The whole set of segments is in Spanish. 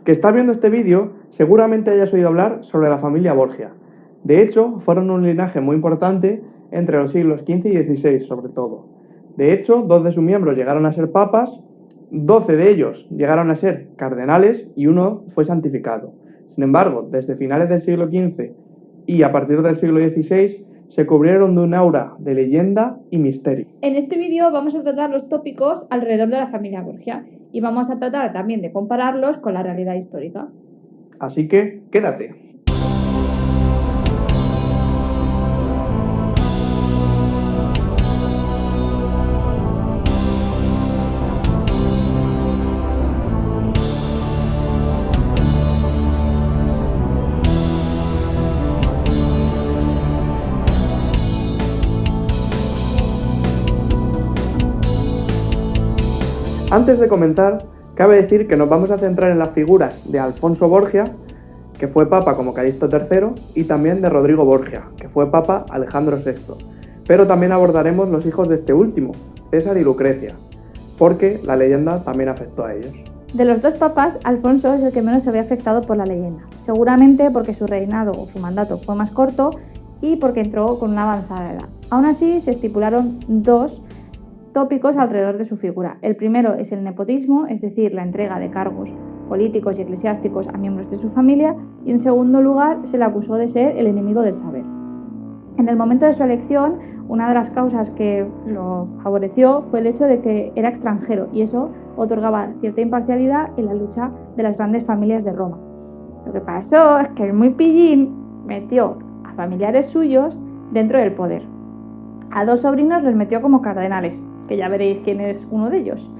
Que estás viendo este vídeo, seguramente hayas oído hablar sobre la familia Borgia. De hecho, fueron un linaje muy importante entre los siglos XV y XVI, sobre todo. De hecho, 2 de sus miembros llegaron a ser papas, 12 de ellos llegaron a ser cardenales y uno fue santificado. Sin embargo, desde finales del siglo XV y a partir del siglo XVI, se cubrieron de un aura de leyenda y misterio. En este vídeo vamos a tratar los tópicos alrededor de la familia Borgia y vamos a tratar también de compararlos con la realidad histórica. Así que, quédate. Antes de comenzar, cabe decir que nos vamos a centrar en las figuras de Alfonso Borgia, que fue papa como Calixto III, y también de Rodrigo Borgia, que fue papa Alejandro VI. Pero también abordaremos los hijos de este último, César y Lucrecia, porque la leyenda también afectó a ellos. De los dos papas, Alfonso es el que menos se ve afectado por la leyenda, seguramente porque su reinado o su mandato fue más corto y porque entró con una avanzada edad. Aún así, se estipularon dos tópicos alrededor de su figura. El primero es el nepotismo, es decir, la entrega de cargos políticos y eclesiásticos a miembros de su familia, y en segundo lugar se le acusó de ser el enemigo del saber. En el momento de su elección, una de las causas que lo favoreció fue el hecho de que era extranjero, y eso otorgaba cierta imparcialidad en la lucha de las grandes familias de Roma. Lo que pasó es que el muy pillín metió a familiares suyos dentro del poder. A dos sobrinos los metió como cardenales, que ya veréis quién es uno de ellos.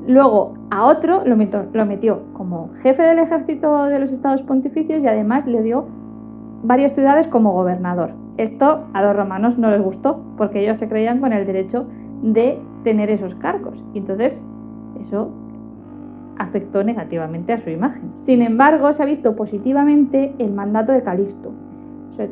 Luego a otro lo metió como jefe del ejército de los estados pontificios y además le dio varias ciudades como gobernador. Esto a los romanos no les gustó porque ellos se creían con el derecho de tener esos cargos y entonces eso afectó negativamente a su imagen. Sin embargo, se ha visto positivamente el mandato de Calixto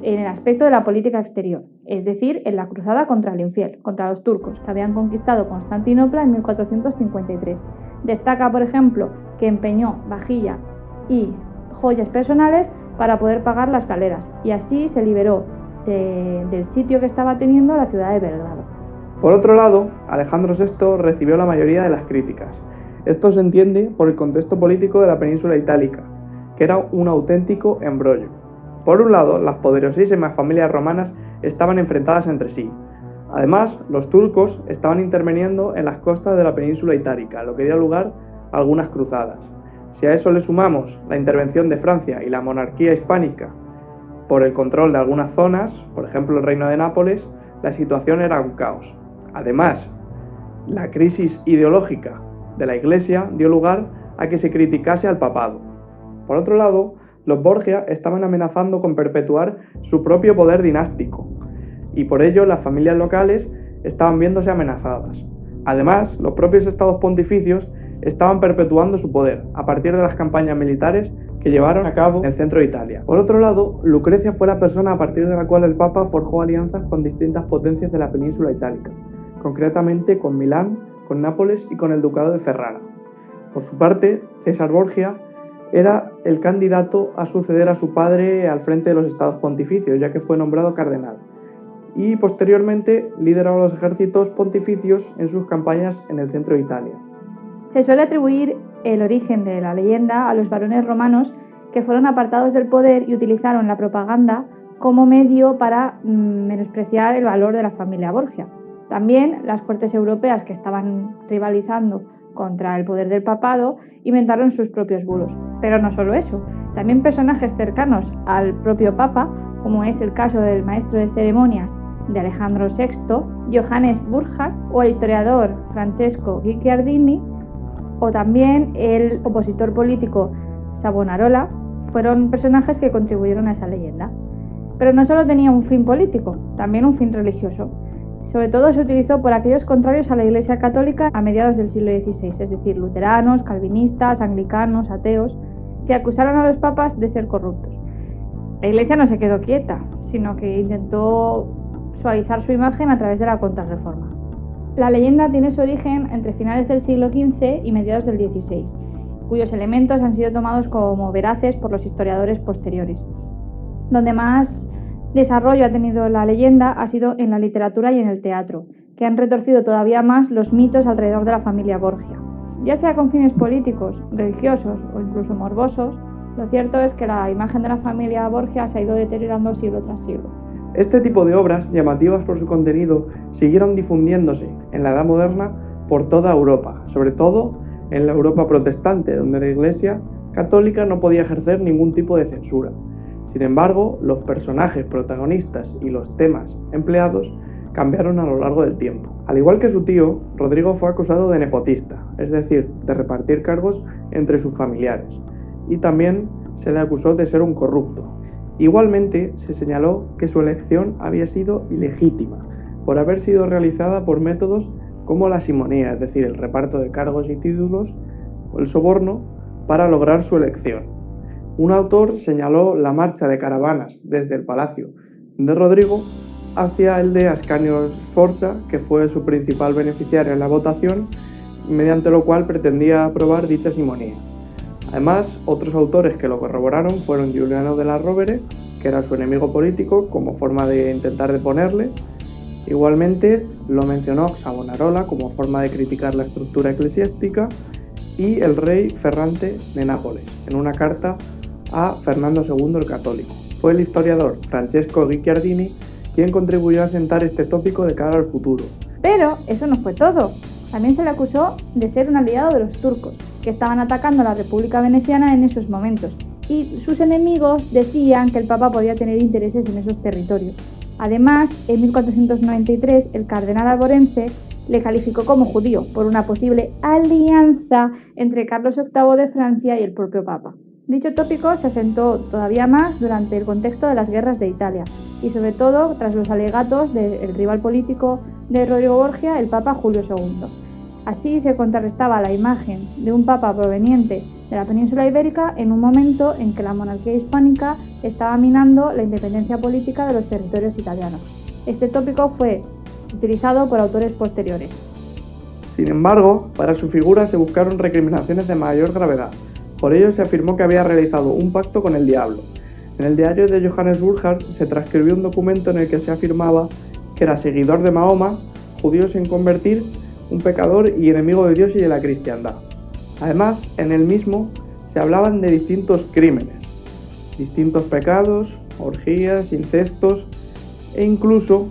en el aspecto de la política exterior, es decir, en la cruzada contra el infiel, contra los turcos, que habían conquistado Constantinopla en 1453. Destaca, por ejemplo, que empeñó vajilla y joyas personales para poder pagar las galeras, y así se liberó del sitio que estaba teniendo la ciudad de Belgrado. Por otro lado, Alejandro VI recibió la mayoría de las críticas. Esto se entiende por el contexto político de la península itálica, que era un auténtico embrollo. Por un lado, las poderosísimas familias romanas estaban enfrentadas entre sí. Además, los turcos estaban interviniendo en las costas de la península itálica, lo que dio lugar a algunas cruzadas. Si a eso le sumamos la intervención de Francia y la monarquía hispánica por el control de algunas zonas, por ejemplo el reino de Nápoles, la situación era un caos. Además, la crisis ideológica de la Iglesia dio lugar a que se criticase al papado. Por otro lado, los Borgia estaban amenazando con perpetuar su propio poder dinástico, y por ello las familias locales estaban viéndose amenazadas. Además, los propios estados pontificios estaban perpetuando su poder a partir de las campañas militares que llevaron a cabo en el centro de Italia. Por otro lado, Lucrecia fue la persona a partir de la cual el Papa forjó alianzas con distintas potencias de la península itálica, concretamente con Milán, con Nápoles y con el Ducado de Ferrara. Por su parte, César Borgia era el candidato a suceder a su padre al frente de los estados pontificios, ya que fue nombrado cardenal, y posteriormente lideró los ejércitos pontificios en sus campañas en el centro de Italia. Se suele atribuir el origen de la leyenda a los varones romanos que fueron apartados del poder y utilizaron la propaganda como medio para menospreciar el valor de la familia Borgia. También las cortes europeas, que estaban rivalizando contra el poder del papado, inventaron sus propios bulos. Pero no solo eso, también personajes cercanos al propio Papa, como es el caso del maestro de ceremonias de Alejandro VI, Johannes Burckhardt, o el historiador Francesco Guicciardini, o también el opositor político Savonarola, fueron personajes que contribuyeron a esa leyenda. Pero no solo tenía un fin político, también un fin religioso. Sobre todo se utilizó por aquellos contrarios a la Iglesia Católica a mediados del siglo XVI, es decir, luteranos, calvinistas, anglicanos, ateos, que acusaron a los papas de ser corruptos. La Iglesia no se quedó quieta, sino que intentó suavizar su imagen a través de la Contrarreforma. La leyenda tiene su origen entre finales del siglo XV y mediados del XVI, cuyos elementos han sido tomados como veraces por los historiadores posteriores. Donde más desarrollo ha tenido la leyenda ha sido en la literatura y en el teatro, que han retorcido todavía más los mitos alrededor de la familia Borgia. Ya sea con fines políticos, religiosos o incluso morbosos, lo cierto es que la imagen de la familia Borgia se ha ido deteriorando siglo tras siglo. Este tipo de obras, llamativas por su contenido, siguieron difundiéndose en la Edad Moderna por toda Europa, sobre todo en la Europa protestante, donde la Iglesia católica no podía ejercer ningún tipo de censura. Sin embargo, los personajes protagonistas y los temas empleados cambiaron a lo largo del tiempo. Al igual que su tío, Rodrigo fue acusado de nepotista, es decir, de repartir cargos entre sus familiares, y también se le acusó de ser un corrupto. Igualmente, se señaló que su elección había sido ilegítima, por haber sido realizada por métodos como la simonía, es decir, el reparto de cargos y títulos, o el soborno, para lograr su elección. Un autor señaló la marcha de caravanas desde el palacio de Rodrigo hacia el de Ascanio Sforza, que fue su principal beneficiario en la votación, mediante lo cual pretendía aprobar dicha simonía. Además, otros autores que lo corroboraron fueron Giuliano della Rovere, que era su enemigo político, como forma de intentar deponerle. Igualmente lo mencionó Savonarola como forma de criticar la estructura eclesiástica, y el rey Ferrante de Nápoles, en una carta a Fernando II el Católico. Fue el historiador Francesco Guicciardini quien contribuyó a sentar este tópico de cara al futuro. Pero eso no fue todo. También se le acusó de ser un aliado de los turcos, que estaban atacando a la República Veneciana en esos momentos, y sus enemigos decían que el Papa podía tener intereses en esos territorios. Además, en 1493, el cardenal alborense le calificó como judío por una posible alianza entre Carlos VIII de Francia y el propio Papa. Dicho tópico se asentó todavía más durante el contexto de las guerras de Italia y sobre todo tras los alegatos del rival político de Rodrigo Borgia, el Papa Julio II. Así se contrarrestaba la imagen de un Papa proveniente de la península ibérica en un momento en que la monarquía hispánica estaba minando la independencia política de los territorios italianos. Este tópico fue utilizado por autores posteriores. Sin embargo, para su figura se buscaron recriminaciones de mayor gravedad. Por ello se afirmó que había realizado un pacto con el diablo. En el diario de Johannes Burckhardt se transcribió un documento en el que se afirmaba que era seguidor de Mahoma, judío sin convertir, un pecador y enemigo de Dios y de la cristiandad. Además, en el mismo se hablaban de distintos crímenes, distintos pecados, orgías, incestos e incluso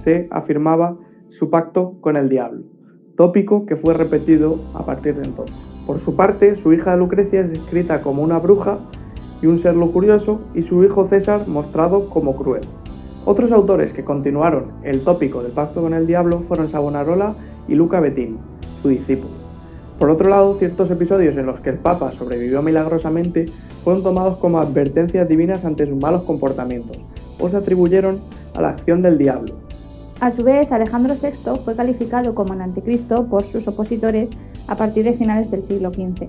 se afirmaba su pacto con el diablo, tópico que fue repetido a partir de entonces. Por su parte, su hija Lucrecia es descrita como una bruja y un ser lujurioso, y su hijo César mostrado como cruel. Otros autores que continuaron el tópico del pacto con el diablo fueron Savonarola y Luca Bettini, su discípulo. Por otro lado, ciertos episodios en los que el Papa sobrevivió milagrosamente fueron tomados como advertencias divinas ante sus malos comportamientos, o se atribuyeron a la acción del diablo. A su vez, Alejandro VI fue calificado como el anticristo por sus opositores a partir de finales del siglo XV,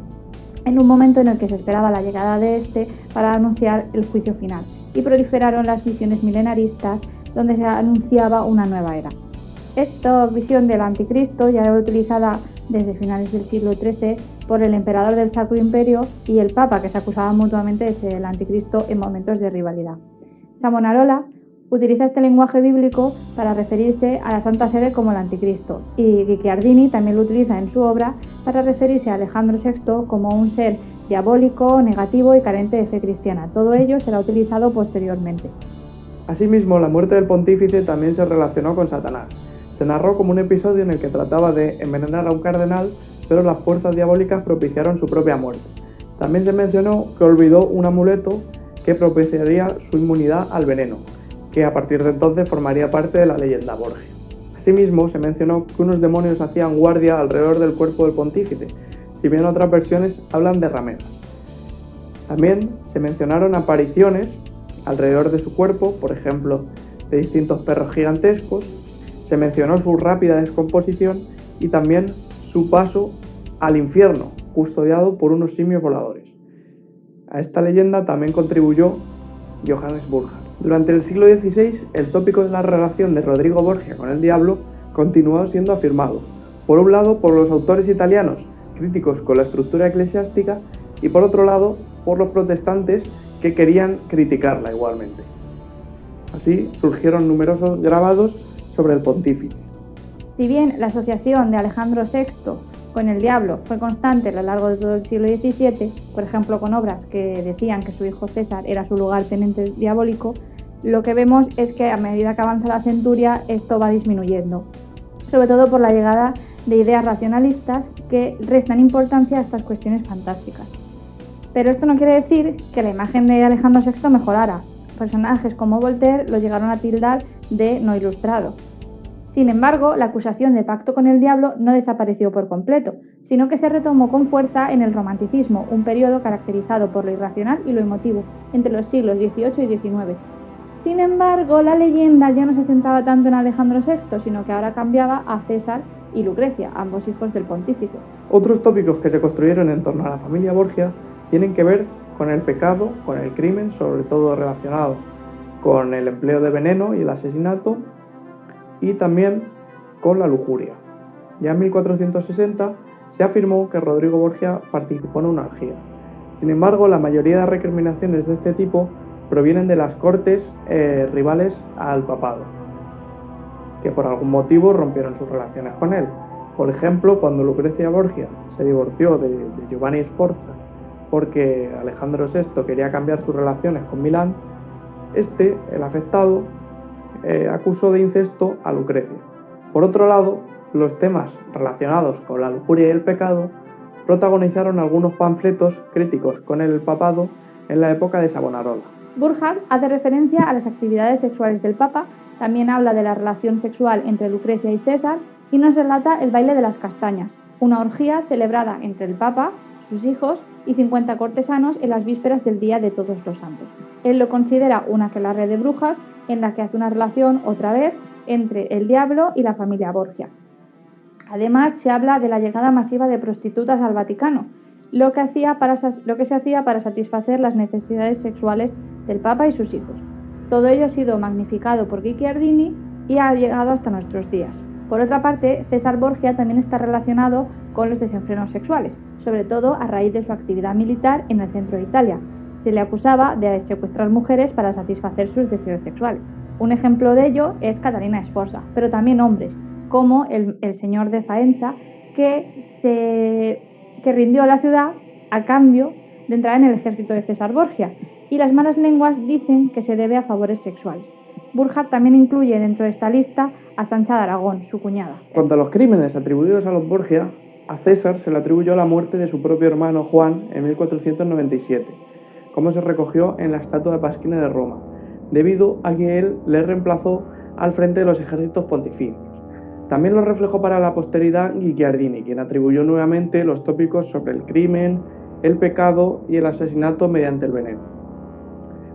en un momento en el que se esperaba la llegada de este para anunciar el juicio final, y proliferaron las visiones milenaristas donde se anunciaba una nueva era. Esta visión del anticristo ya era utilizada desde finales del siglo XIII por el emperador del Sacro Imperio y el Papa, que se acusaban mutuamente de ser el anticristo en momentos de rivalidad. Savonarola utiliza este lenguaje bíblico para referirse a la Santa Sede como el anticristo, y Guicciardini también lo utiliza en su obra para referirse a Alejandro VI como un ser diabólico, negativo y carente de fe cristiana. Todo ello será utilizado posteriormente. Asimismo, la muerte del pontífice también se relacionó con Satanás. Se narró como un episodio en el que trataba de envenenar a un cardenal, pero las fuerzas diabólicas propiciaron su propia muerte. También se mencionó que olvidó un amuleto que propiciaría su inmunidad al veneno, que a partir de entonces formaría parte de la leyenda Borgia. Asimismo, se mencionó que unos demonios hacían guardia alrededor del cuerpo del pontífice, si bien otras versiones hablan de rameras. También se mencionaron apariciones alrededor de su cuerpo, por ejemplo, de distintos perros gigantescos. Se mencionó su rápida descomposición y también su paso al infierno, custodiado por unos simios voladores. A esta leyenda también contribuyó Johannes Burckhardt. Durante el siglo XVI, el tópico de la relación de Rodrigo Borgia con el diablo continuó siendo afirmado, por un lado por los autores italianos, críticos con la estructura eclesiástica, y por otro lado, por los protestantes que querían criticarla igualmente. Así surgieron numerosos grabados sobre el pontífice. Si bien la asociación de Alejandro VI con el diablo fue constante a lo largo de todo el siglo XVII, por ejemplo con obras que decían que su hijo César era su lugarteniente diabólico, lo que vemos es que a medida que avanza la centuria esto va disminuyendo, sobre todo por la llegada de ideas racionalistas que restan importancia a estas cuestiones fantásticas. Pero esto no quiere decir que la imagen de Alejandro VI mejorara. Personajes como Voltaire lo llegaron a tildar de no ilustrado. Sin embargo, la acusación de pacto con el diablo no desapareció por completo, sino que se retomó con fuerza en el Romanticismo, un periodo caracterizado por lo irracional y lo emotivo, entre los siglos XVIII y XIX. Sin embargo, la leyenda ya no se centraba tanto en Alejandro VI, sino que ahora cambiaba a César y Lucrecia, ambos hijos del pontífice. Otros tópicos que se construyeron en torno a la familia Borgia tienen que ver con el pecado, con el crimen, sobre todo relacionado con el empleo de veneno y el asesinato, y también con la lujuria. Ya en 1460 se afirmó que Rodrigo Borgia participó en una orgía. Sin embargo, la mayoría de recriminaciones de este tipo provienen de las cortes rivales al papado, que por algún motivo rompieron sus relaciones con él. Por ejemplo, cuando Lucrecia Borgia se divorció de Giovanni Sforza porque Alejandro VI quería cambiar sus relaciones con Milán, el afectado, acusó de incesto a Lucrecia. Por otro lado, los temas relacionados con la lujuria y el pecado protagonizaron algunos panfletos críticos con el papado en la época de Savonarola. Burchard hace referencia a las actividades sexuales del Papa, también habla de la relación sexual entre Lucrecia y César y nos relata el baile de las castañas, una orgía celebrada entre el Papa, sus hijos y 50 cortesanos en las vísperas del Día de Todos los Santos. Él lo considera una aquelarre de brujas en la que hace una relación otra vez entre el diablo y la familia Borgia. Además, se habla de la llegada masiva de prostitutas al Vaticano, lo que se hacía para satisfacer las necesidades sexuales del Papa y sus hijos. Todo ello ha sido magnificado por Guicciardini y ha llegado hasta nuestros días. Por otra parte, César Borgia también está relacionado con los desenfrenos sexuales, sobre todo a raíz de su actividad militar en el centro de Italia. Se le acusaba de secuestrar mujeres para satisfacer sus deseos sexuales. Un ejemplo de ello es Catalina Sforza, pero también hombres, como el señor de Faenza, que rindió la ciudad a cambio de entrar en el ejército de César Borgia, y las malas lenguas dicen que se debe a favores sexuales. Burchard también incluye dentro de esta lista a Sancha de Aragón, su cuñada. Cuanto a los crímenes atribuidos a los Borgia, a César se le atribuyó la muerte de su propio hermano Juan en 1497, como se recogió en la estatua de Pasquina de Roma, debido a que él le reemplazó al frente de los ejércitos pontificios. También lo reflejó para la posteridad Guicciardini, quien atribuyó nuevamente los tópicos sobre el crimen, el pecado y el asesinato mediante el veneno.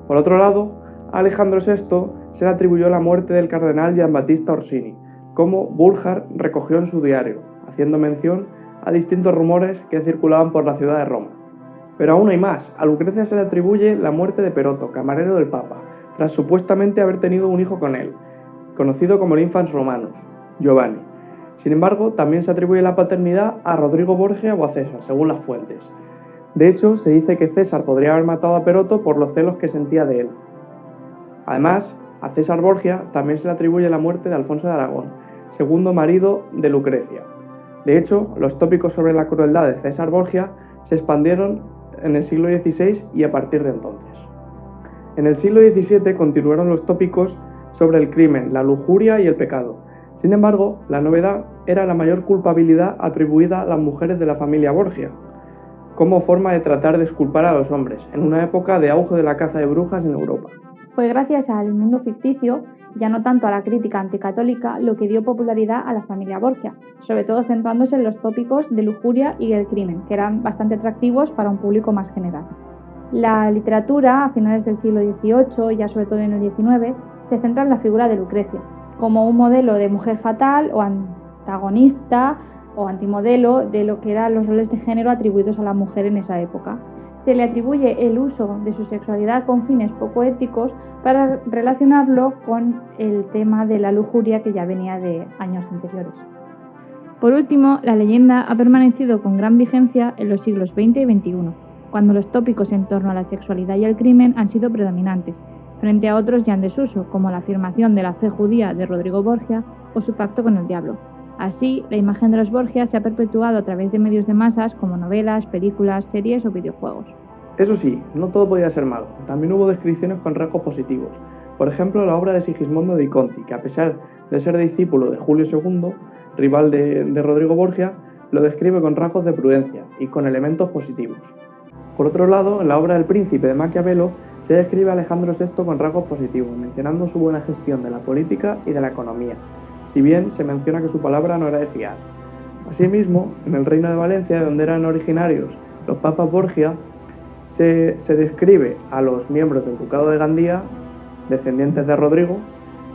Por otro lado, a Alejandro VI se le atribuyó la muerte del cardenal Giambattista Orsini, como Burchard recogió en su diario, haciendo mención a distintos rumores que circulaban por la ciudad de Roma. Pero aún hay más. A Lucrecia se le atribuye la muerte de Peroto, camarero del Papa, tras supuestamente haber tenido un hijo con él, conocido como el Infans Romanus, Giovanni. Sin embargo, también se atribuye la paternidad a Rodrigo Borgia o a César, según las fuentes. De hecho, se dice que César podría haber matado a Peroto por los celos que sentía de él. Además, a César Borgia también se le atribuye la muerte de Alfonso de Aragón, segundo marido de Lucrecia. De hecho, los tópicos sobre la crueldad de César Borgia se expandieron en el siglo XVI y a partir de entonces. En el siglo XVII continuaron los tópicos sobre el crimen, la lujuria y el pecado. Sin embargo, la novedad era la mayor culpabilidad atribuida a las mujeres de la familia Borgia, como forma de tratar de exculpar a los hombres, en una época de auge de la caza de brujas en Europa. Fue gracias al mundo ficticio, ya no tanto a la crítica anticatólica, lo que dio popularidad a la familia Borgia, sobre todo centrándose en los tópicos de lujuria y el crimen, que eran bastante atractivos para un público más general. La literatura, a finales del siglo XVIII y ya sobre todo en el XIX, se centra en la figura de Lucrecia, como un modelo de mujer fatal o antagonista o antimodelo de lo que eran los roles de género atribuidos a la mujer en esa época. Se le atribuye el uso de su sexualidad con fines poco éticos para relacionarlo con el tema de la lujuria que ya venía de años anteriores. Por último, la leyenda ha permanecido con gran vigencia en los siglos XX y XXI, cuando los tópicos en torno a la sexualidad y el crimen han sido predominantes, frente a otros ya en desuso, como la afirmación de la fe judía de Rodrigo Borgia o su pacto con el diablo. Así, la imagen de los Borgia se ha perpetuado a través de medios de masas como novelas, películas, series o videojuegos. Eso sí, no todo podía ser malo, también hubo descripciones con rasgos positivos. Por ejemplo, la obra de Sigismondo di Conti, que a pesar de ser discípulo de Julio II, rival de Rodrigo Borgia, lo describe con rasgos de prudencia y con elementos positivos. Por otro lado, en la obra El Príncipe de Maquiavelo se describe a Alejandro VI con rasgos positivos, mencionando su buena gestión de la política y de la economía, si bien se menciona que su palabra no era de fiar. Asimismo, en el Reino de Valencia, donde eran originarios los papas Borgia, se describe a los miembros del Ducado de Gandía, descendientes de Rodrigo,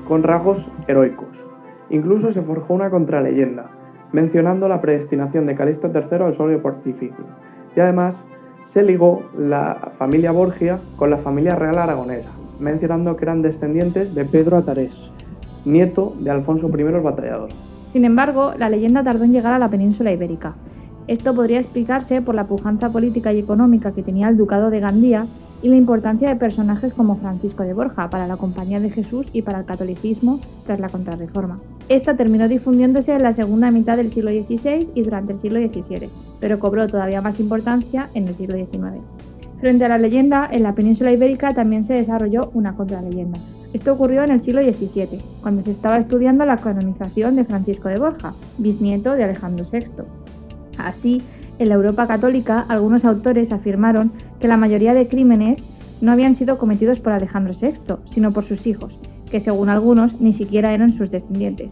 con rasgos heroicos. Incluso se forjó una contraleyenda, mencionando la predestinación de Calixto III al solio pontificio, y además se ligó la familia Borgia con la familia real aragonesa, mencionando que eran descendientes de Pedro Atarés, nieto de Alfonso I el Batallador. Sin embargo, la leyenda tardó en llegar a la península ibérica. Esto podría explicarse por la pujanza política y económica que tenía el Ducado de Gandía y la importancia de personajes como Francisco de Borja para la Compañía de Jesús y para el catolicismo tras la Contrarreforma. Esta terminó difundiéndose en la segunda mitad del siglo XVI y durante el siglo XVII, pero cobró todavía más importancia en el siglo XIX. Frente a la leyenda, en la península ibérica también se desarrolló una contraleyenda. Esto ocurrió en el siglo XVII, cuando se estaba estudiando la canonización de Francisco de Borja, bisnieto de Alejandro VI. Así, en la Europa católica, algunos autores afirmaron que la mayoría de crímenes no habían sido cometidos por Alejandro VI, sino por sus hijos, que según algunos ni siquiera eran sus descendientes.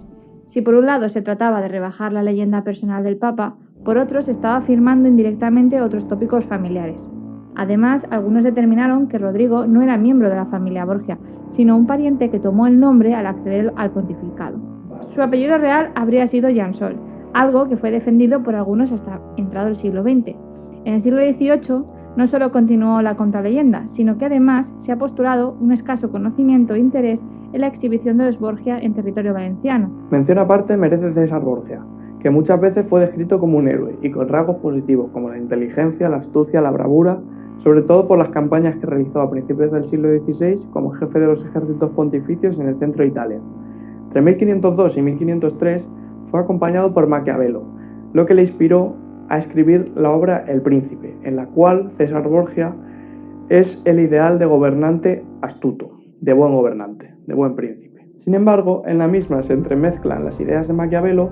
Si por un lado se trataba de rebajar la leyenda personal del Papa, por otro se estaba afirmando indirectamente otros tópicos familiares. Además, algunos determinaron que Rodrigo no era miembro de la familia Borgia, sino un pariente que tomó el nombre al acceder al pontificado. Su apellido real habría sido Jansol, algo que fue defendido por algunos hasta entrado el siglo XX. En el siglo XVIII no solo continuó la contraleyenda, sino que además se ha postulado un escaso conocimiento e interés en la exhibición de los Borgia en territorio valenciano. Mención aparte merece César Borgia, que muchas veces fue descrito como un héroe y con rasgos positivos como la inteligencia, la astucia, la bravura, sobre todo por las campañas que realizó a principios del siglo XVI como jefe de los ejércitos pontificios en el centro de Italia. Entre 1502 y 1503 fue acompañado por Maquiavelo, lo que le inspiró a escribir la obra El Príncipe, en la cual César Borgia es el ideal de gobernante astuto, de buen gobernante, de buen príncipe. Sin embargo, en la misma se entremezclan las ideas de Maquiavelo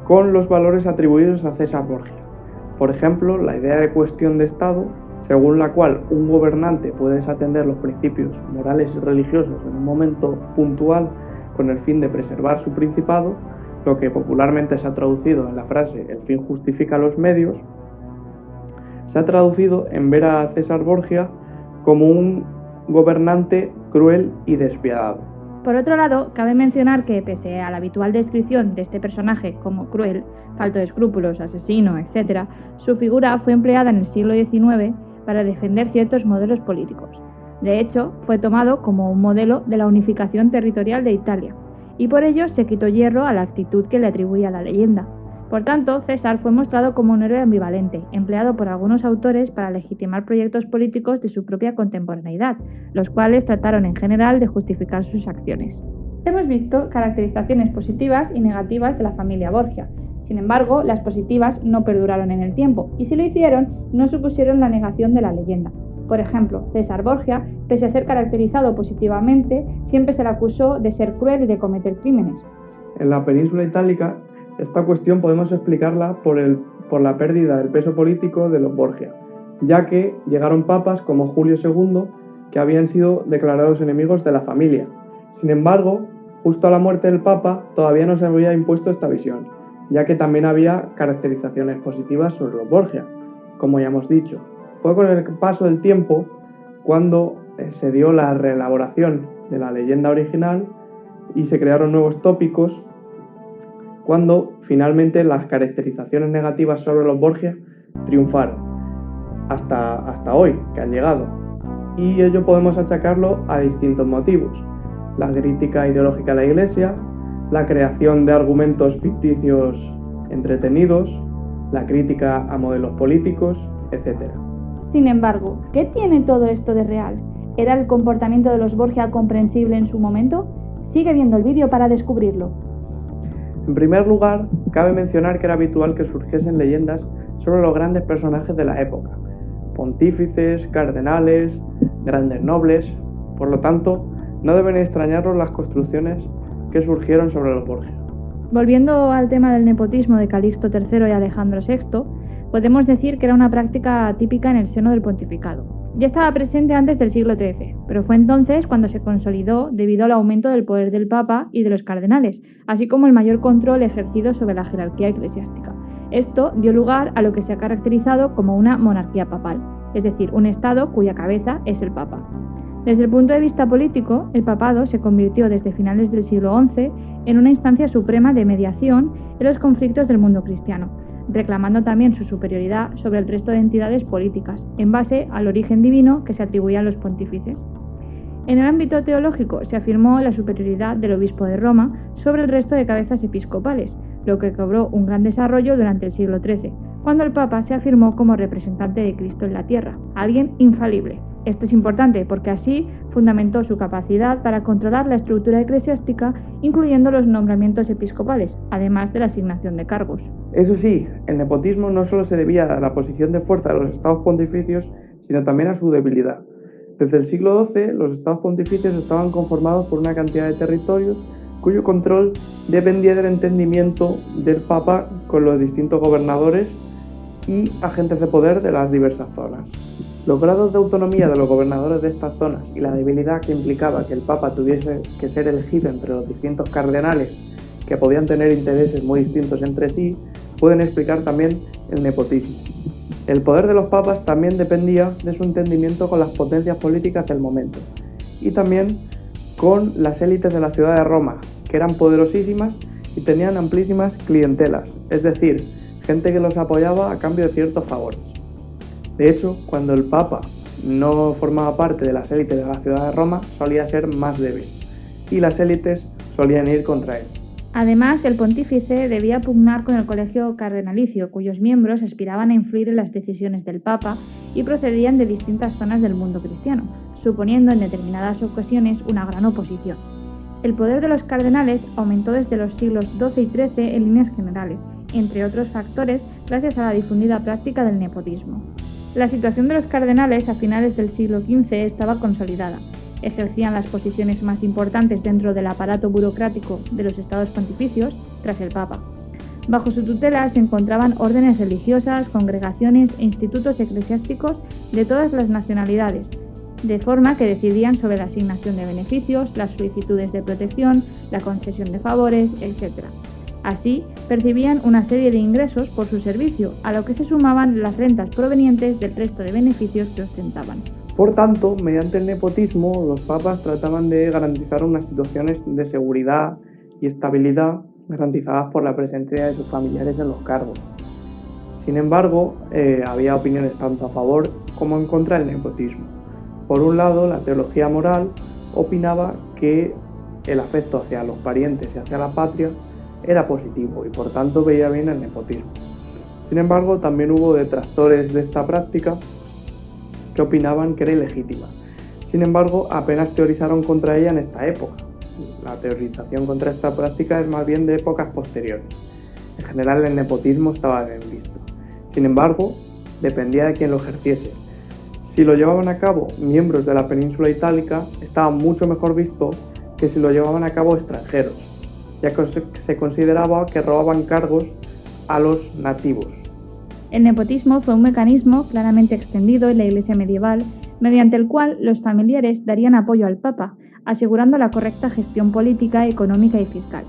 con los valores atribuidos a César Borgia. Por ejemplo, la idea de cuestión de Estado, según la cual un gobernante puede desatender los principios morales y religiosos en un momento puntual con el fin de preservar su principado, lo que popularmente se ha traducido en la frase «el fin justifica los medios», se ha traducido en ver a César Borgia como un gobernante cruel y despiadado. Por otro lado, cabe mencionar que, pese a la habitual descripción de este personaje como cruel, falto de escrúpulos, asesino, etc., su figura fue empleada en el siglo XIX para defender ciertos modelos políticos. De hecho, fue tomado como un modelo de la unificación territorial de Italia, y por ello se quitó hierro a la actitud que le atribuía la leyenda. Por tanto, César fue mostrado como un héroe ambivalente, empleado por algunos autores para legitimar proyectos políticos de su propia contemporaneidad, los cuales trataron en general de justificar sus acciones. Hemos visto caracterizaciones positivas y negativas de la familia Borgia. Sin embargo, las positivas no perduraron en el tiempo, y si lo hicieron, no supusieron la negación de la leyenda. Por ejemplo, César Borgia, pese a ser caracterizado positivamente, siempre se le acusó de ser cruel y de cometer crímenes. En la península itálica, esta cuestión podemos explicarla por la pérdida del peso político de los Borgia, ya que llegaron papas como Julio II que habían sido declarados enemigos de la familia. Sin embargo, justo a la muerte del papa todavía no se había impuesto esta visión, ya que también había caracterizaciones positivas sobre los Borgia, como ya hemos dicho. Fue con el paso del tiempo cuando se dio la reelaboración de la leyenda original y se crearon nuevos tópicos, cuando finalmente las caracterizaciones negativas sobre los Borgia triunfaron, hasta hoy, que han llegado. Y ello podemos achacarlo a distintos motivos: la crítica ideológica a la Iglesia, la creación de argumentos ficticios entretenidos, la crítica a modelos políticos, etc. Sin embargo, ¿qué tiene todo esto de real? ¿Era el comportamiento de los Borgia comprensible en su momento? Sigue viendo el vídeo para descubrirlo. En primer lugar, cabe mencionar que era habitual que surgiesen leyendas sobre los grandes personajes de la época, pontífices, cardenales, grandes nobles. Por lo tanto, no deben extrañarnos las construcciones que surgieron sobre los Borgia. Volviendo al tema del nepotismo de Calixto III y Alejandro VI, podemos decir que era una práctica típica en el seno del pontificado. Ya estaba presente antes del siglo XIII, pero fue entonces cuando se consolidó debido al aumento del poder del Papa y de los cardenales, así como el mayor control ejercido sobre la jerarquía eclesiástica. Esto dio lugar a lo que se ha caracterizado como una monarquía papal, es decir, un estado cuya cabeza es el Papa. Desde el punto de vista político, el papado se convirtió desde finales del siglo XI en una instancia suprema de mediación en los conflictos del mundo cristiano, reclamando también su superioridad sobre el resto de entidades políticas, en base al origen divino que se atribuía a los pontífices. En el ámbito teológico se afirmó la superioridad del obispo de Roma sobre el resto de cabezas episcopales, lo que cobró un gran desarrollo durante el siglo XIII, cuando el Papa se afirmó como representante de Cristo en la tierra, alguien infalible. Esto es importante porque así fundamentó su capacidad para controlar la estructura eclesiástica, incluyendo los nombramientos episcopales, además de la asignación de cargos. Eso sí, el nepotismo no solo se debía a la posición de fuerza de los estados pontificios, sino también a su debilidad. Desde el siglo XII, los estados pontificios estaban conformados por una cantidad de territorios cuyo control dependía del entendimiento del Papa con los distintos gobernadores y agentes de poder de las diversas zonas. Los grados de autonomía de los gobernadores de estas zonas y la debilidad que implicaba que el Papa tuviese que ser elegido entre los distintos cardenales que podían tener intereses muy distintos entre sí, pueden explicar también el nepotismo. El poder de los papas también dependía de su entendimiento con las potencias políticas del momento y también con las élites de la ciudad de Roma, que eran poderosísimas y tenían amplísimas clientelas, es decir, gente que los apoyaba a cambio de ciertos favores. De hecho, cuando el Papa no formaba parte de las élites de la ciudad de Roma, solía ser más débil, y las élites solían ir contra él. Además, el pontífice debía pugnar con el colegio cardenalicio, cuyos miembros aspiraban a influir en las decisiones del Papa y procedían de distintas zonas del mundo cristiano, suponiendo en determinadas ocasiones una gran oposición. El poder de los cardenales aumentó desde los siglos XII y XIII en líneas generales, entre otros factores gracias a la difundida práctica del nepotismo. La situación de los cardenales a finales del siglo XV estaba consolidada. Ejercían las posiciones más importantes dentro del aparato burocrático de los estados pontificios tras el Papa. Bajo su tutela se encontraban órdenes religiosas, congregaciones e institutos eclesiásticos de todas las nacionalidades, de forma que decidían sobre la asignación de beneficios, las solicitudes de protección, la concesión de favores, etc. Así, percibían una serie de ingresos por su servicio, a lo que se sumaban las rentas provenientes del resto de beneficios que ostentaban. Por tanto, mediante el nepotismo, los papas trataban de garantizar unas situaciones de seguridad y estabilidad garantizadas por la presencia de sus familiares en los cargos. Sin embargo, había opiniones tanto a favor como en contra del nepotismo. Por un lado, la teología moral opinaba que el afecto hacia los parientes y hacia la patria era positivo y por tanto veía bien el nepotismo. Sin embargo, también hubo detractores de esta práctica que opinaban que era ilegítima. Sin embargo, apenas teorizaron contra ella en esta época. La teorización contra esta práctica es más bien de épocas posteriores. En general, el nepotismo estaba bien visto. Sin embargo, dependía de quién lo ejerciese. Si lo llevaban a cabo miembros de la península itálica, estaba mucho mejor visto que si lo llevaban a cabo extranjeros, ya que se consideraba que robaban cargos a los nativos. El nepotismo fue un mecanismo claramente extendido en la Iglesia medieval, mediante el cual los familiares darían apoyo al Papa, asegurando la correcta gestión política, económica y fiscal.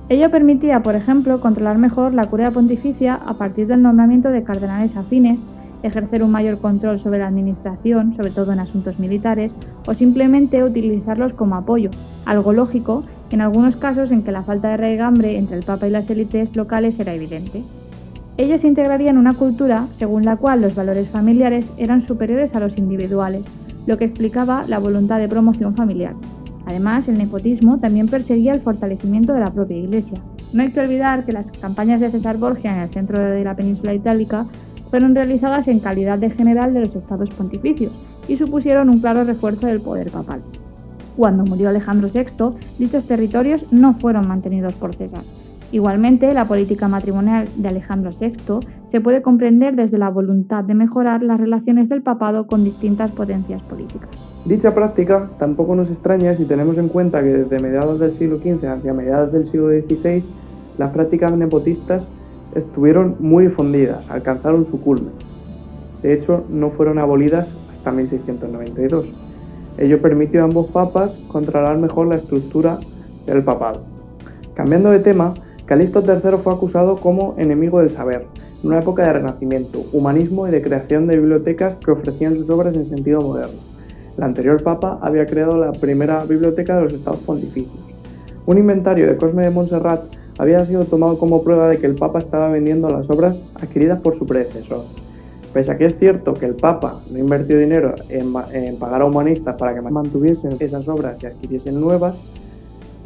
Ello permitía, por ejemplo, controlar mejor la curia pontificia a partir del nombramiento de cardenales afines, ejercer un mayor control sobre la administración, sobre todo en asuntos militares, o simplemente utilizarlos como apoyo, algo lógico en algunos casos en que la falta de raigambre entre el Papa y las élites locales era evidente. Ellos integrarían una cultura según la cual los valores familiares eran superiores a los individuales, lo que explicaba la voluntad de promoción familiar. Además, el nepotismo también perseguía el fortalecimiento de la propia Iglesia. No hay que olvidar que las campañas de César Borgia en el centro de la península itálica fueron realizadas en calidad de general de los estados pontificios y supusieron un claro refuerzo del poder papal. Cuando murió Alejandro VI, dichos territorios no fueron mantenidos por César. Igualmente, la política matrimonial de Alejandro VI se puede comprender desde la voluntad de mejorar las relaciones del papado con distintas potencias políticas. Dicha práctica tampoco nos extraña si tenemos en cuenta que desde mediados del siglo XV hacia mediados del siglo XVI, las prácticas nepotistas estuvieron muy difundidas, alcanzaron su culmen. De hecho, no fueron abolidas hasta 1692. Ello permitió a ambos papas controlar mejor la estructura del papado. Cambiando de tema, Calixto III fue acusado como enemigo del saber, en una época de renacimiento, humanismo y de creación de bibliotecas que ofrecían sus obras en sentido moderno. El anterior papa había creado la primera biblioteca de los estados pontificios. Un inventario de Cosme de Montserrat había sido tomado como prueba de que el papa estaba vendiendo las obras adquiridas por su predecesor. Pese a que es cierto que el Papa no invirtió dinero en pagar a humanistas para que mantuviesen esas obras y adquiriesen nuevas,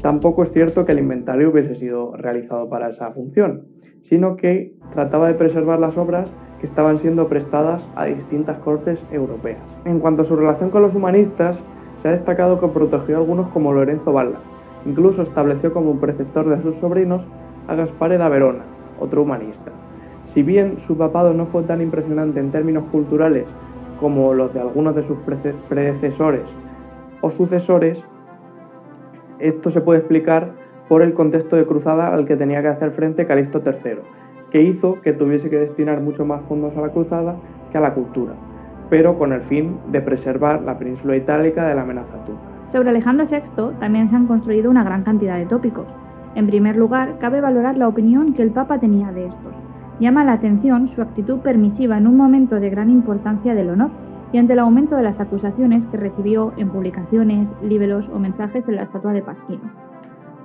tampoco es cierto que el inventario hubiese sido realizado para esa función, sino que trataba de preservar las obras que estaban siendo prestadas a distintas cortes europeas. En cuanto a su relación con los humanistas, se ha destacado que protegió a algunos como Lorenzo Valla. Incluso estableció como preceptor de sus sobrinos a Gaspare da Verona, otro humanista. Si bien su papado no fue tan impresionante en términos culturales como los de algunos de sus predecesores o sucesores, esto se puede explicar por el contexto de cruzada al que tenía que hacer frente Calixto III, que hizo que tuviese que destinar mucho más fondos a la cruzada que a la cultura, pero con el fin de preservar la península itálica de la amenaza turca. Sobre Alejandro VI también se han construido una gran cantidad de tópicos. En primer lugar, cabe valorar la opinión que el Papa tenía de estos. Llama la atención su actitud permisiva en un momento de gran importancia del honor y ante el aumento de las acusaciones que recibió en publicaciones, libros o mensajes en la estatua de Pasquino.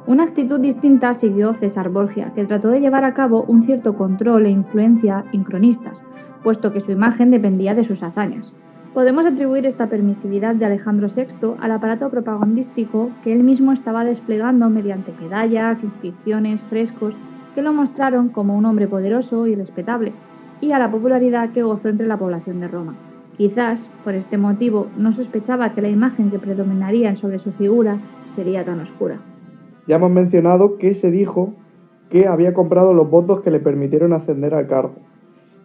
Una actitud distinta siguió César Borgia, que trató de llevar a cabo un cierto control e influencia en cronistas, puesto que su imagen dependía de sus hazañas. Podemos atribuir esta permisividad de Alejandro VI al aparato propagandístico que él mismo estaba desplegando mediante medallas, inscripciones, frescos, que lo mostraron como un hombre poderoso y respetable, y a la popularidad que gozó entre la población de Roma. Quizás, por este motivo, no sospechaba que la imagen que predominaría sobre su figura sería tan oscura. Ya hemos mencionado que se dijo que había comprado los votos que le permitieron ascender al cargo.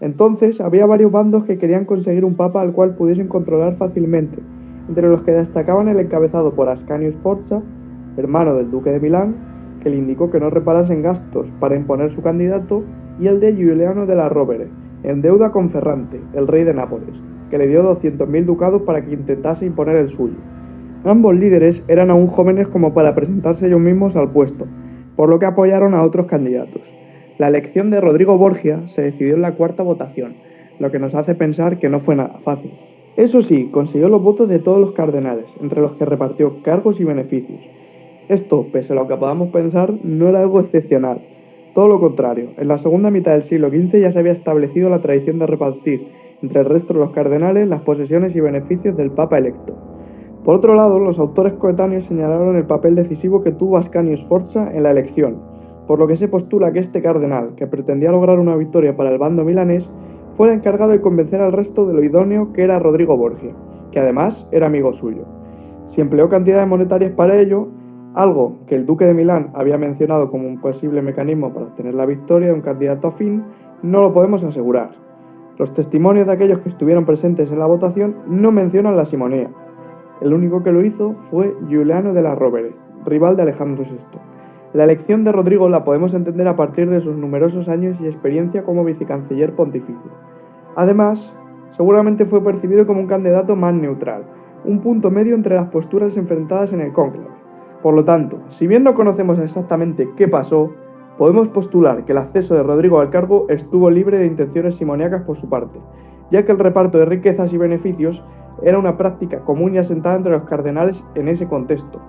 Entonces, había varios bandos que querían conseguir un papa al cual pudiesen controlar fácilmente, entre los que destacaban el encabezado por Ascanio Sforza, hermano del duque de Milán, que le indicó que no reparase en gastos para imponer su candidato, y el de Giuliano della Rovere, en deuda con Ferrante, el rey de Nápoles, que le dio 200.000 ducados para que intentase imponer el suyo. Ambos líderes eran aún jóvenes como para presentarse ellos mismos al puesto, por lo que apoyaron a otros candidatos. La elección de Rodrigo Borgia se decidió en la cuarta votación, lo que nos hace pensar que no fue nada fácil. Eso sí, consiguió los votos de todos los cardenales, entre los que repartió cargos y beneficios. Esto, pese a lo que podamos pensar, no era algo excepcional. Todo lo contrario, en la segunda mitad del siglo XV ya se había establecido la tradición de repartir entre el resto de los cardenales las posesiones y beneficios del papa electo. Por otro lado, los autores coetáneos señalaron el papel decisivo que tuvo Ascanio Sforza en la elección, por lo que se postula que este cardenal, que pretendía lograr una victoria para el bando milanés, fue el encargado de convencer al resto de lo idóneo que era Rodrigo Borgia, que además era amigo suyo. Si empleó cantidades monetarias para ello, algo que el duque de Milán había mencionado como un posible mecanismo para obtener la victoria de un candidato afín, no lo podemos asegurar. Los testimonios de aquellos que estuvieron presentes en la votación no mencionan la simonía. El único que lo hizo fue Giuliano della Rovere, rival de Alejandro VI. La elección de Rodrigo la podemos entender a partir de sus numerosos años y experiencia como vicecanciller pontificio. Además, seguramente fue percibido como un candidato más neutral, un punto medio entre las posturas enfrentadas en el cónclave. Por lo tanto, si bien no conocemos exactamente qué pasó, podemos postular que el acceso de Rodrigo al cargo estuvo libre de intenciones simoníacas por su parte, ya que el reparto de riquezas y beneficios era una práctica común y asentada entre los cardenales en ese contexto.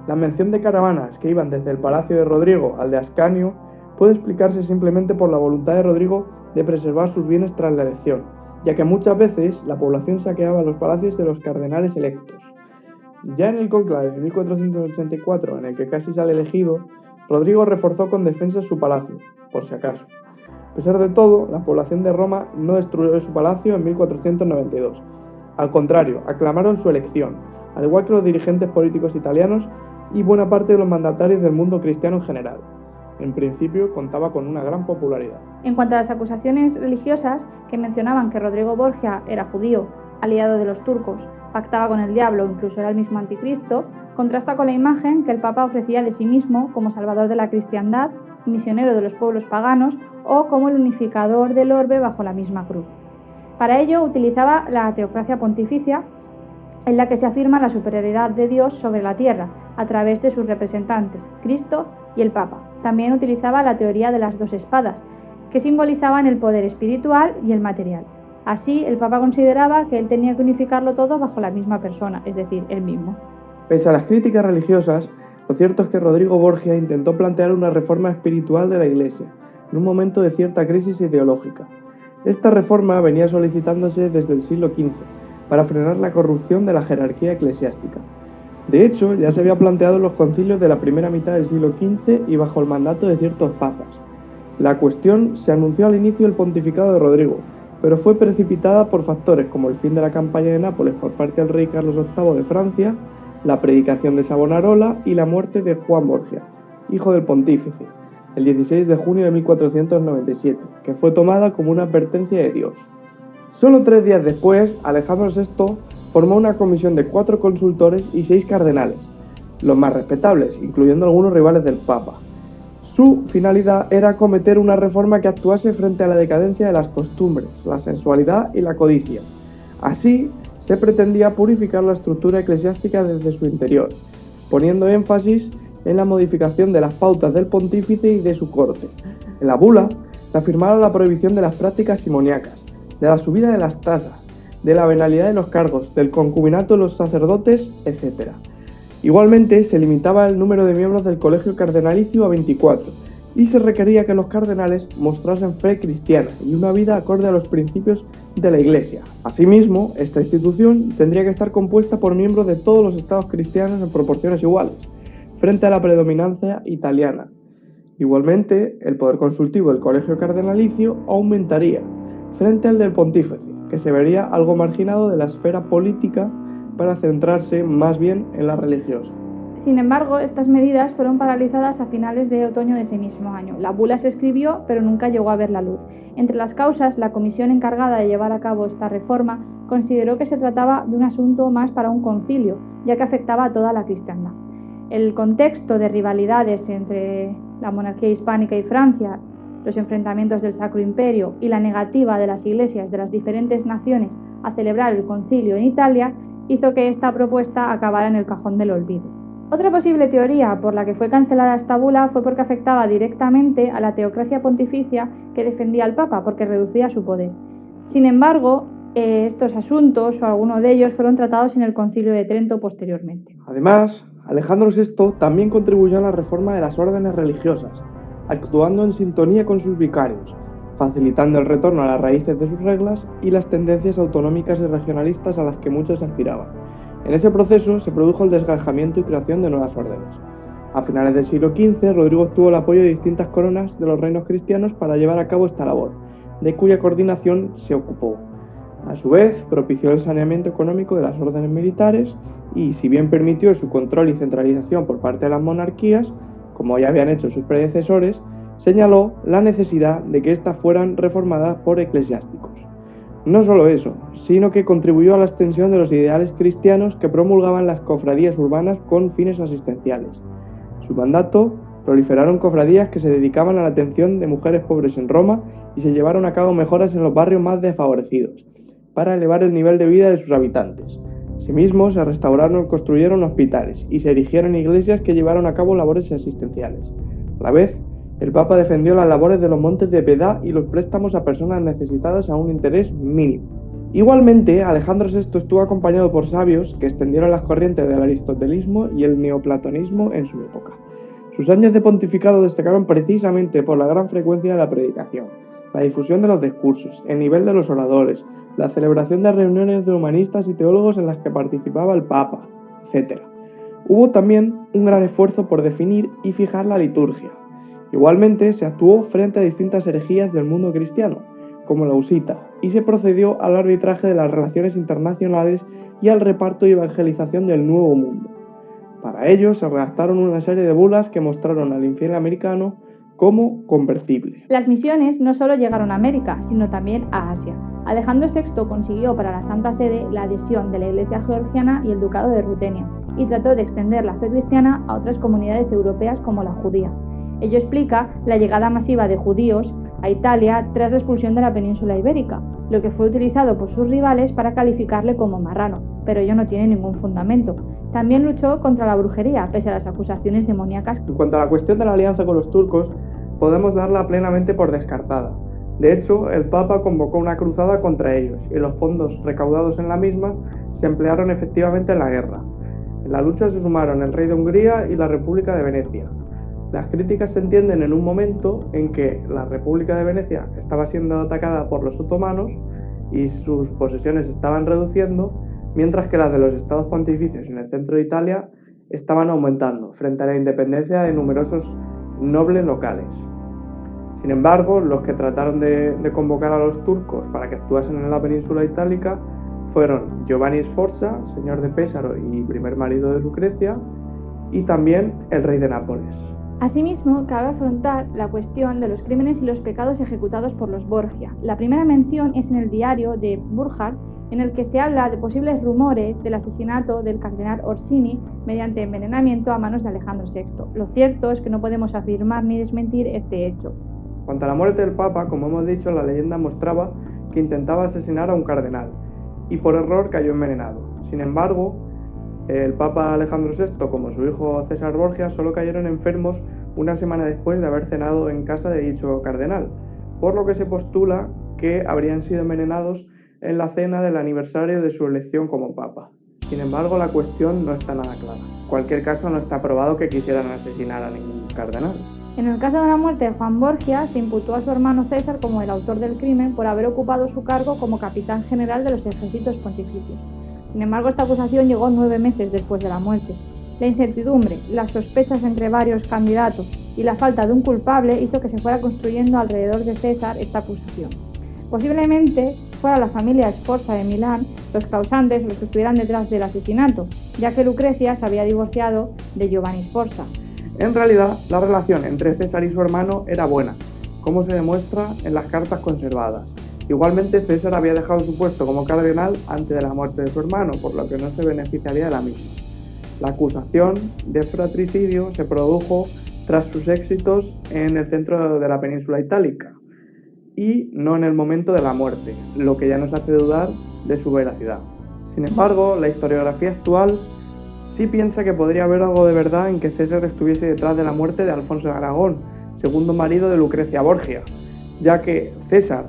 La mención de caravanas que iban desde el palacio de Rodrigo al de Ascanio puede explicarse simplemente por la voluntad de Rodrigo de preservar sus bienes tras la elección, ya que muchas veces la población saqueaba los palacios de los cardenales electos. Ya en el cónclave de 1484, en el que casi sale elegido, Rodrigo reforzó con defensas su palacio, por si acaso. A pesar de todo, la población de Roma no destruyó su palacio en 1492. Al contrario, aclamaron su elección, al igual que los dirigentes políticos italianos y buena parte de los mandatarios del mundo cristiano en general. En principio, contaba con una gran popularidad. En cuanto a las acusaciones religiosas que mencionaban que Rodrigo Borgia era judío, aliado de los turcos, pactaba con el diablo o incluso era el mismo anticristo, contrasta con la imagen que el Papa ofrecía de sí mismo como salvador de la cristiandad, misionero de los pueblos paganos o como el unificador del orbe bajo la misma cruz. Para ello utilizaba la teocracia pontificia, en la que se afirma la superioridad de Dios sobre la tierra a través de sus representantes, Cristo y el Papa. También utilizaba la teoría de las dos espadas, que simbolizaban el poder espiritual y el material. Así, el Papa consideraba que él tenía que unificarlo todo bajo la misma persona, es decir, él mismo. Pese a las críticas religiosas, lo cierto es que Rodrigo Borgia intentó plantear una reforma espiritual de la Iglesia, en un momento de cierta crisis ideológica. Esta reforma venía solicitándose desde el siglo XV, para frenar la corrupción de la jerarquía eclesiástica. De hecho, ya se había planteado en los concilios de la primera mitad del siglo XV y bajo el mandato de ciertos papas. La cuestión se anunció al inicio del pontificado de Rodrigo, pero fue precipitada por factores como el fin de la campaña de Nápoles por parte del rey Carlos VIII de Francia, la predicación de Savonarola y la muerte de Juan Borgia, hijo del pontífice, el 16 de junio de 1497, que fue tomada como una advertencia de Dios. Solo 3 días después, Alejandro VI formó una comisión de 4 consultores y 6 cardenales, los más respetables, incluyendo algunos rivales del Papa. Su finalidad era acometer una reforma que actuase frente a la decadencia de las costumbres, la sensualidad y la codicia. Así, se pretendía purificar la estructura eclesiástica desde su interior, poniendo énfasis en la modificación de las pautas del pontífice y de su corte. En la bula se afirmaba la prohibición de las prácticas simoníacas, de la subida de las tasas, de la venalidad de los cargos, del concubinato de los sacerdotes, etc. Igualmente, se limitaba el número de miembros del colegio cardenalicio a 24, y se requería que los cardenales mostrasen fe cristiana y una vida acorde a los principios de la Iglesia. Asimismo, esta institución tendría que estar compuesta por miembros de todos los estados cristianos en proporciones iguales, frente a la predominancia italiana. Igualmente, el poder consultivo del colegio cardenalicio aumentaría, frente al del pontífice, que se vería algo marginado de la esfera política para centrarse más bien en la religiosa. Sin embargo, estas medidas fueron paralizadas a finales de otoño de ese mismo año. La bula se escribió, pero nunca llegó a ver la luz. Entre las causas, la comisión encargada de llevar a cabo esta reforma consideró que se trataba de un asunto más para un concilio, ya que afectaba a toda la cristiandad. El contexto de rivalidades entre la monarquía hispánica y Francia, los enfrentamientos del Sacro Imperio y la negativa de las iglesias de las diferentes naciones a celebrar el concilio en Italia hizo que esta propuesta acabara en el cajón del olvido. Otra posible teoría por la que fue cancelada esta bula fue porque afectaba directamente a la teocracia pontificia que defendía al Papa, porque reducía su poder. Sin embargo, estos asuntos o algunos de ellos fueron tratados en el Concilio de Trento posteriormente. Además, Alejandro VI también contribuyó a la reforma de las órdenes religiosas, actuando en sintonía con sus vicarios, facilitando el retorno a las raíces de sus reglas y las tendencias autonómicas y regionalistas a las que muchos aspiraban. En ese proceso se produjo el desgajamiento y creación de nuevas órdenes. A finales del siglo XV, Rodrigo obtuvo el apoyo de distintas coronas de los reinos cristianos para llevar a cabo esta labor, de cuya coordinación se ocupó. A su vez, propició el saneamiento económico de las órdenes militares y, si bien permitió su control y centralización por parte de las monarquías, como ya habían hecho sus predecesores, señaló la necesidad de que éstas fueran reformadas por eclesiásticos. No solo eso, sino que contribuyó a la extensión de los ideales cristianos que promulgaban las cofradías urbanas con fines asistenciales. En su mandato, proliferaron cofradías que se dedicaban a la atención de mujeres pobres en Roma y se llevaron a cabo mejoras en los barrios más desfavorecidos, para elevar el nivel de vida de sus habitantes. Asimismo, se restauraron y construyeron hospitales y se erigieron iglesias que llevaron a cabo labores asistenciales. A la vez, el Papa defendió las labores de los montes de piedad y los préstamos a personas necesitadas a un interés mínimo. Igualmente, Alejandro VI estuvo acompañado por sabios que extendieron las corrientes del aristotelismo y el neoplatonismo en su época. Sus años de pontificado destacaron precisamente por la gran frecuencia de la predicación, la difusión de los discursos, el nivel de los oradores, la celebración de reuniones de humanistas y teólogos en las que participaba el Papa, etc. Hubo también un gran esfuerzo por definir y fijar la liturgia. Igualmente se actuó frente a distintas herejías del mundo cristiano, como la husita, y se procedió al arbitraje de las relaciones internacionales y al reparto y evangelización del Nuevo Mundo. Para ello se redactaron una serie de bulas que mostraron al infiel americano como convertible. Las misiones no solo llegaron a América, sino también a Asia. Alejandro VI consiguió para la Santa Sede la adhesión de la Iglesia georgiana y el Ducado de Rutenia, y trató de extender la fe cristiana a otras comunidades europeas como la judía. Ello explica la llegada masiva de judíos a Italia tras la expulsión de la península ibérica, lo que fue utilizado por sus rivales para calificarle como marrano, pero ello no tiene ningún fundamento. También luchó contra la brujería, pese a las acusaciones demoníacas. En cuanto a la cuestión de la alianza con los turcos, podemos darla plenamente por descartada. De hecho, el Papa convocó una cruzada contra ellos y los fondos recaudados en la misma se emplearon efectivamente en la guerra. En la lucha se sumaron el rey de Hungría y la República de Venecia. Las críticas se entienden en un momento en que la República de Venecia estaba siendo atacada por los otomanos y sus posesiones se estaban reduciendo, mientras que las de los estados pontificios en el centro de Italia estaban aumentando frente a la independencia de numerosos nobles locales. Sin embargo, los que trataron de convocar a los turcos para que actuasen en la península itálica fueron Giovanni Sforza, señor de Pesaro y primer marido de Lucrecia, y también el rey de Nápoles. Asimismo, cabe afrontar la cuestión de los crímenes y los pecados ejecutados por los Borgia. La primera mención es en el diario de Burchard, en el que se habla de posibles rumores del asesinato del cardenal Orsini mediante envenenamiento a manos de Alejandro VI. Lo cierto es que no podemos afirmar ni desmentir este hecho. Cuanto a la muerte del Papa, como hemos dicho, la leyenda mostraba que intentaba asesinar a un cardenal y por error cayó envenenado. Sin embargo, el Papa Alejandro VI, como su hijo César Borgia, solo cayeron enfermos una semana después de haber cenado en casa de dicho cardenal, por lo que se postula que habrían sido envenenados en la cena del aniversario de su elección como Papa. Sin embargo, la cuestión no está nada clara. En cualquier caso, no está probado que quisieran asesinar a ningún cardenal. En el caso de la muerte de Juan Borgia, se imputó a su hermano César como el autor del crimen por haber ocupado su cargo como capitán general de los ejércitos pontificios. Sin embargo, esta acusación llegó 9 meses después de la muerte. La incertidumbre, las sospechas entre varios candidatos y la falta de un culpable hizo que se fuera construyendo alrededor de César esta acusación. Posiblemente fuera la familia Sforza de Milán los causantes los que estuvieran detrás del asesinato, ya que Lucrecia se había divorciado de Giovanni Sforza. En realidad, la relación entre César y su hermano era buena, como se demuestra en las cartas conservadas. Igualmente, César había dejado su puesto como cardenal antes de la muerte de su hermano, por lo que no se beneficiaría de la misma. La acusación de fratricidio se produjo tras sus éxitos en el centro de la península itálica y no en el momento de la muerte, lo que ya nos hace dudar de su veracidad. Sin embargo, la historiografía actual sí piensa que podría haber algo de verdad en que César estuviese detrás de la muerte de Alfonso de Aragón, segundo marido de Lucrecia Borgia, ya que César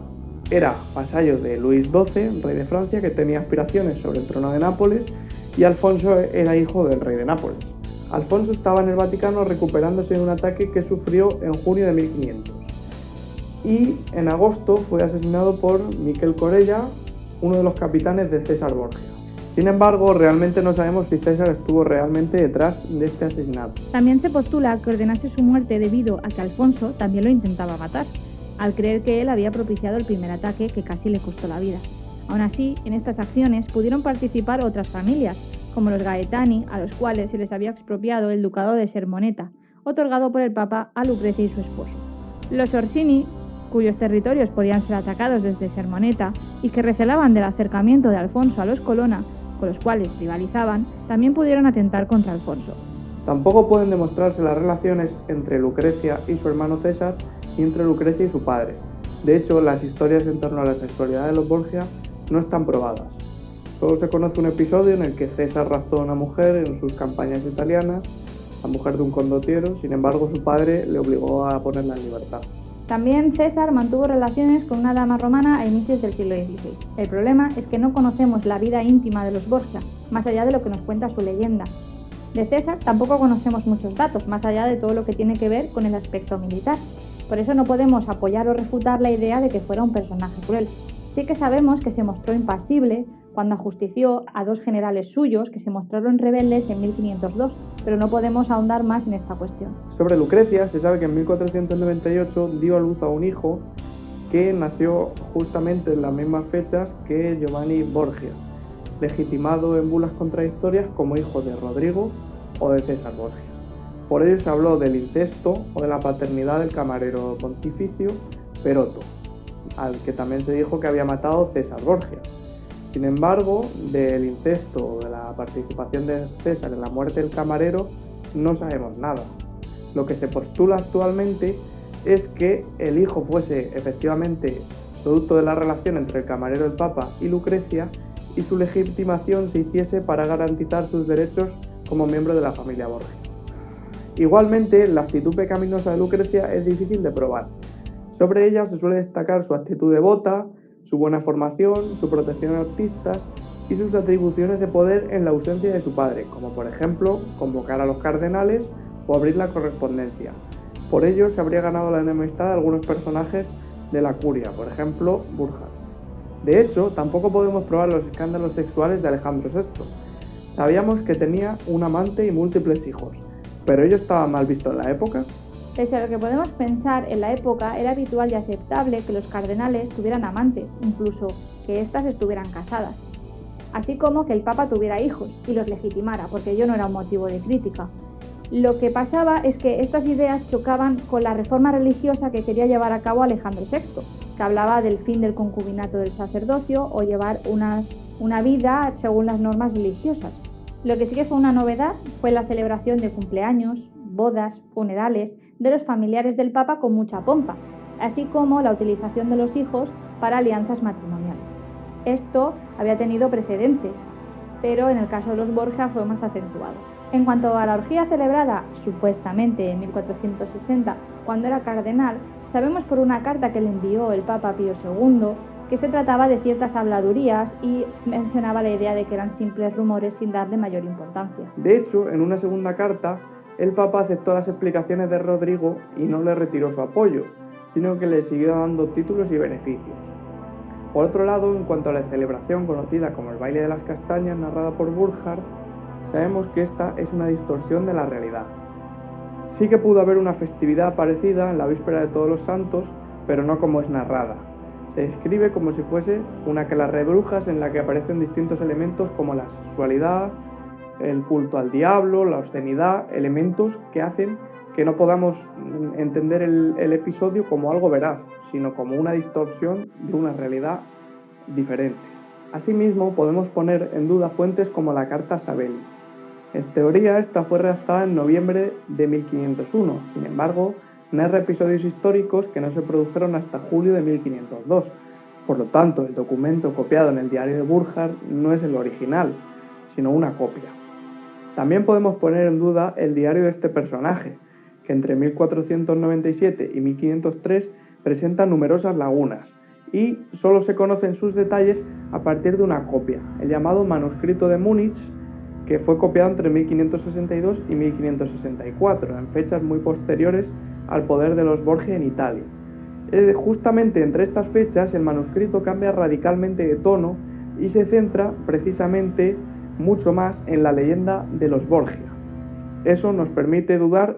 era vasallo de Luis XII, rey de Francia, que tenía aspiraciones sobre el trono de Nápoles, y Alfonso era hijo del rey de Nápoles. Alfonso estaba en el Vaticano recuperándose de un ataque que sufrió en junio de 1500, y en agosto fue asesinado por Miquel Corella, uno de los capitanes de César Borgia. Sin embargo, realmente no sabemos si César estuvo realmente detrás de este asesinato. También se postula que ordenase su muerte debido a que Alfonso también lo intentaba matar, al creer que él había propiciado el primer ataque que casi le costó la vida. Aún así, en estas acciones pudieron participar otras familias, como los Gaetani, a los cuales se les había expropiado el ducado de Sermoneta, otorgado por el Papa a Lucrecia y su esposo. Los Orsini, cuyos territorios podían ser atacados desde Sermoneta y que recelaban del acercamiento de Alfonso a los Colonna, con los cuales rivalizaban, también pudieron atentar contra Alfonso. Tampoco pueden demostrarse las relaciones entre Lucrecia y su hermano César y entre Lucrecia y su padre. De hecho, las historias en torno a la sexualidad de los Borgia no están probadas. Solo se conoce un episodio en el que César raptó a una mujer en sus campañas italianas, la mujer de un condottiero. Sin embargo, su padre le obligó a ponerla en libertad. También César mantuvo relaciones con una dama romana a inicios del siglo XVI. El problema es que no conocemos la vida íntima de los Borgia, más allá de lo que nos cuenta su leyenda. De César tampoco conocemos muchos datos, más allá de todo lo que tiene que ver con el aspecto militar. Por eso no podemos apoyar o refutar la idea de que fuera un personaje cruel. Sí que sabemos que se mostró impasible cuando ajustició a 2 generales suyos que se mostraron rebeldes en 1502, pero no podemos ahondar más en esta cuestión. Sobre Lucrecia, se sabe que en 1498 dio a luz a un hijo que nació justamente en las mismas fechas que Giovanni Borgia, legitimado en bulas contradictorias como hijo de Rodrigo o de César Borgia. Por ello se habló del incesto o de la paternidad del camarero pontificio Peroto, al que también se dijo que había matado César Borgia. Sin embargo, del incesto o de la participación de César en la muerte del camarero no sabemos nada. Lo que se postula actualmente es que el hijo fuese efectivamente producto de la relación entre el camarero del Papa y Lucrecia y su legitimación se hiciese para garantizar sus derechos como miembro de la familia Borgia. Igualmente, la actitud pecaminosa de Lucrecia es difícil de probar. Sobre ella se suele destacar su actitud devota, su buena formación, su protección a artistas y sus atribuciones de poder en la ausencia de su padre, como por ejemplo convocar a los cardenales o abrir la correspondencia. Por ello se habría ganado la enemistad de algunos personajes de la curia, por ejemplo Burchard. De hecho, tampoco podemos probar los escándalos sexuales de Alejandro VI. Sabíamos que tenía un amante y múltiples hijos, pero ello estaba mal visto en la época. Pese a lo que podemos pensar, en la época era habitual y aceptable que los cardenales tuvieran amantes, incluso que éstas estuvieran casadas, así como que el Papa tuviera hijos y los legitimara, porque ello no era un motivo de crítica. Lo que pasaba es que estas ideas chocaban con la reforma religiosa que quería llevar a cabo Alejandro VI, que hablaba del fin del concubinato del sacerdocio o llevar una vida según las normas religiosas. Lo que sí que fue una novedad fue la celebración de cumpleaños, bodas, funerales de los familiares del Papa con mucha pompa, así como la utilización de los hijos para alianzas matrimoniales. Esto había tenido precedentes, pero en el caso de los Borgia fue más acentuado. En cuanto a la orgía celebrada supuestamente en 1460, cuando era cardenal, sabemos por una carta que le envió el Papa Pío II que se trataba de ciertas habladurías y mencionaba la idea de que eran simples rumores sin darle mayor importancia. De hecho, en una segunda carta, el Papa aceptó las explicaciones de Rodrigo y no le retiró su apoyo, sino que le siguió dando títulos y beneficios. Por otro lado, en cuanto a la celebración conocida como el baile de las castañas narrada por Burchard, sabemos que esta es una distorsión de la realidad. Sí que pudo haber una festividad parecida en la víspera de Todos los Santos, pero no como es narrada. Se describe como si fuese una aquelarre de brujas en la que aparecen distintos elementos como la sexualidad, el culto al diablo, la obscenidad, elementos que hacen que no podamos entender el episodio como algo veraz, sino como una distorsión de una realidad diferente. Asimismo, podemos poner en duda fuentes como la Carta Sabelli. En teoría, esta fue redactada en noviembre de 1501, sin embargo, narra episodios históricos que no se produjeron hasta julio de 1502. Por lo tanto, el documento copiado en el diario de Burchard no es el original, sino una copia. También podemos poner en duda el diario de este personaje, que entre 1497 y 1503 presenta numerosas lagunas y solo se conocen sus detalles a partir de una copia, el llamado manuscrito de Múnich, que fue copiado entre 1562 y 1564, en fechas muy posteriores al poder de los Borgia en Italia. Justamente entre estas fechas el manuscrito cambia radicalmente de tono y se centra precisamente mucho más en la leyenda de los Borgia. Eso nos permite dudar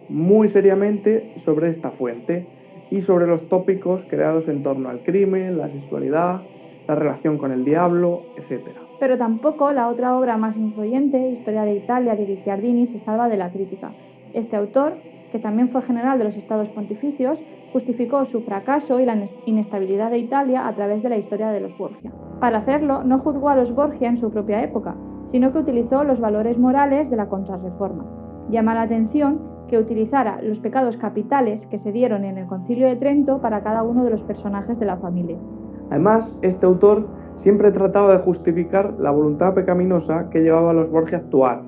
muy seriamente sobre esta fuente y sobre los tópicos creados en torno al crimen, la sexualidad, la relación con el diablo, etc. Pero tampoco la otra obra más influyente, Historia de Italia de Guicciardini, se salva de la crítica. Este autor, que también fue general de los Estados Pontificios, justificó su fracaso y la inestabilidad de Italia a través de la historia de los Borgia. Para hacerlo, no juzgó a los Borgia en su propia época, sino que utilizó los valores morales de la Contrarreforma. Llama la atención que utilizara los pecados capitales que se dieron en el Concilio de Trento para cada uno de los personajes de la familia. Además, este autor siempre trataba de justificar la voluntad pecaminosa que llevaba a los Borgia a actuar.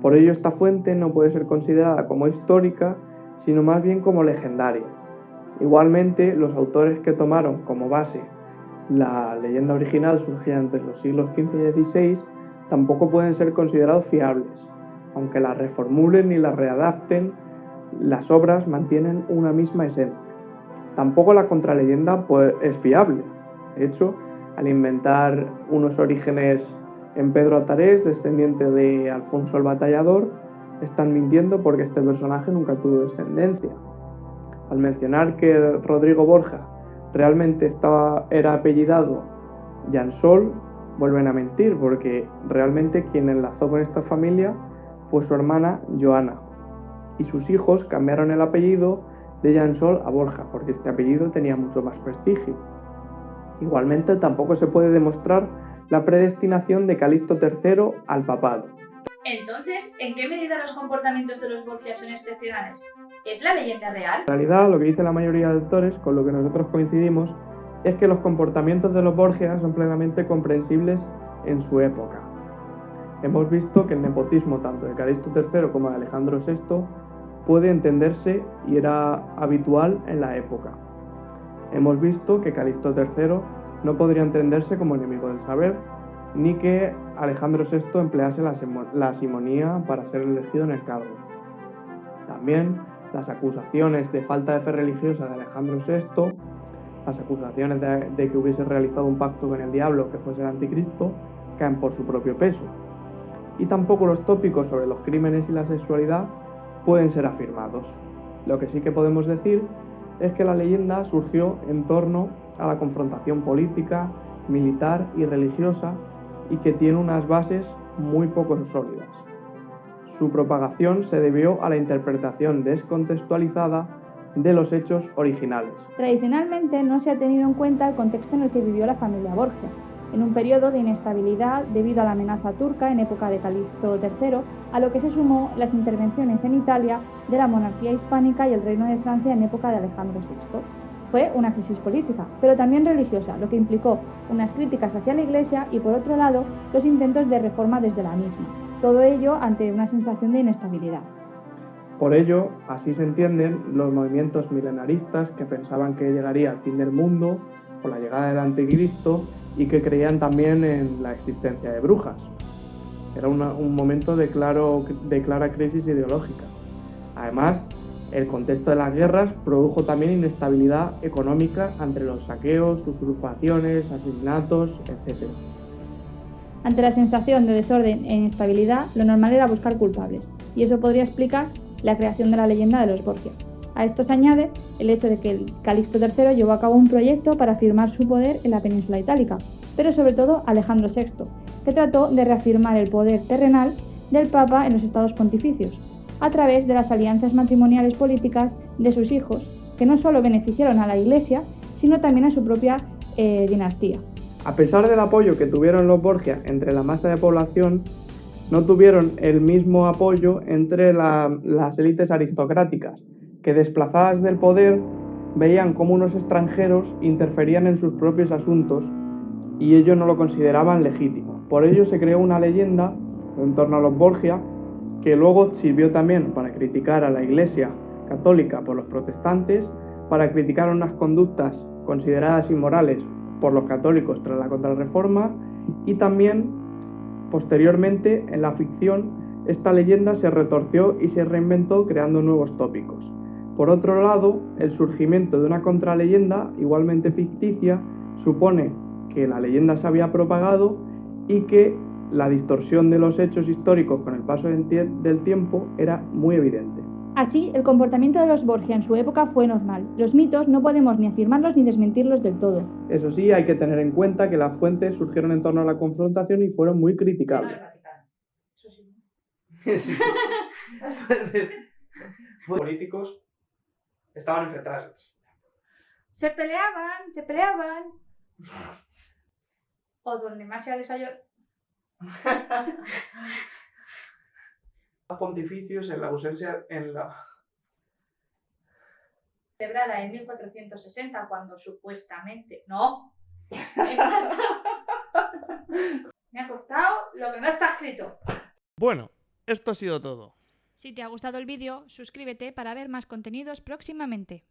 Por ello, esta fuente no puede ser considerada como histórica, sino más bien como legendaria. Igualmente, los autores que tomaron como base la leyenda original surgida entre los siglos XV y XVI tampoco pueden ser considerados fiables. Aunque la reformulen y la readapten, las obras mantienen una misma esencia. Tampoco la contraleyenda es fiable. De hecho, al inventar unos orígenes en Pedro Atarés, descendiente de Alfonso el Batallador, están mintiendo porque este personaje nunca tuvo descendencia. Al mencionar que Rodrigo Borja realmente era apellidado Jansol, vuelven a mentir porque realmente quien enlazó con esta familia fue su hermana Joana, y sus hijos cambiaron el apellido de Jansol a Borja porque este apellido tenía mucho más prestigio. Igualmente tampoco se puede demostrar la predestinación de Calixto III al papado. Entonces, ¿en qué medida los comportamientos de los Borgia son excepcionales? ¿Es la leyenda real? En realidad, lo que dice la mayoría de autores, con lo que nosotros coincidimos, es que los comportamientos de los Borgia son plenamente comprensibles en su época. Hemos visto que el nepotismo tanto de Calixto III como de Alejandro VI puede entenderse y era habitual en la época. Hemos visto que Calixto III no podría entenderse como enemigo del saber, ni que Alejandro VI emplease la simonía para ser elegido en el cargo. También las acusaciones de falta de fe religiosa de Alejandro VI, las acusaciones de que hubiese realizado un pacto con el diablo que fuese el anticristo, caen por su propio peso. Y tampoco los tópicos sobre los crímenes y la sexualidad pueden ser afirmados. Lo que sí que podemos decir es que la leyenda surgió en torno a la confrontación política, militar y religiosa y que tiene unas bases muy poco sólidas. Su propagación se debió a la interpretación descontextualizada de los hechos originales. Tradicionalmente no se ha tenido en cuenta el contexto en el que vivió la familia Borgia, en un periodo de inestabilidad debido a la amenaza turca en época de Calixto III, a lo que se sumó las intervenciones en Italia de la monarquía hispánica y el reino de Francia en época de Alejandro VI. Fue una crisis política, pero también religiosa, lo que implicó unas críticas hacia la Iglesia y, por otro lado, los intentos de reforma desde la misma. Todo ello ante una sensación de inestabilidad. Por ello, así se entienden los movimientos milenaristas que pensaban que llegaría el fin del mundo con la llegada del anticristo y que creían también en la existencia de brujas. Era un momento de clara crisis ideológica. Además, el contexto de las guerras produjo también inestabilidad económica entre los saqueos, usurpaciones, asesinatos, etc. Ante la sensación de desorden e inestabilidad, lo normal era buscar culpables, y eso podría explicar la creación de la leyenda de los Borgia. A esto se añade el hecho de que el Calixto III llevó a cabo un proyecto para afirmar su poder en la península itálica, pero sobre todo Alejandro VI, que trató de reafirmar el poder terrenal del Papa en los estados pontificios, a través de las alianzas matrimoniales políticas de sus hijos, que no solo beneficiaron a la Iglesia, sino también a su propia dinastía. A pesar del apoyo que tuvieron los Borgia entre la masa de población, no tuvieron el mismo apoyo entre las élites aristocráticas, que desplazadas del poder veían cómo unos extranjeros interferían en sus propios asuntos y ellos no lo consideraban legítimo. Por ello se creó una leyenda en torno a los Borgia que luego sirvió también para criticar a la Iglesia católica por los protestantes, para criticar unas conductas consideradas inmorales por los católicos tras la Contrarreforma, y también posteriormente en la ficción esta leyenda se retorció y se reinventó creando nuevos tópicos. Por otro lado, el surgimiento de una contraleyenda igualmente ficticia supone que la leyenda se había propagado y que la distorsión de los hechos históricos con el paso del tiempo era muy evidente. Así, el comportamiento de los Borgia en su época fue normal. Los mitos no podemos ni afirmarlos ni desmentirlos del todo. Eso sí, hay que tener en cuenta que las fuentes surgieron en torno a la confrontación y fueron muy criticables. Eso sí. Sí. Políticos estaban enfrentados. Se peleaban. O donde más se ha desayunado. Pontificios en la ausencia celebrada en 1460 cuando supuestamente no me ha costado lo que no está escrito. Bueno, esto ha sido todo. Si te ha gustado el vídeo, suscríbete para ver más contenidos próximamente.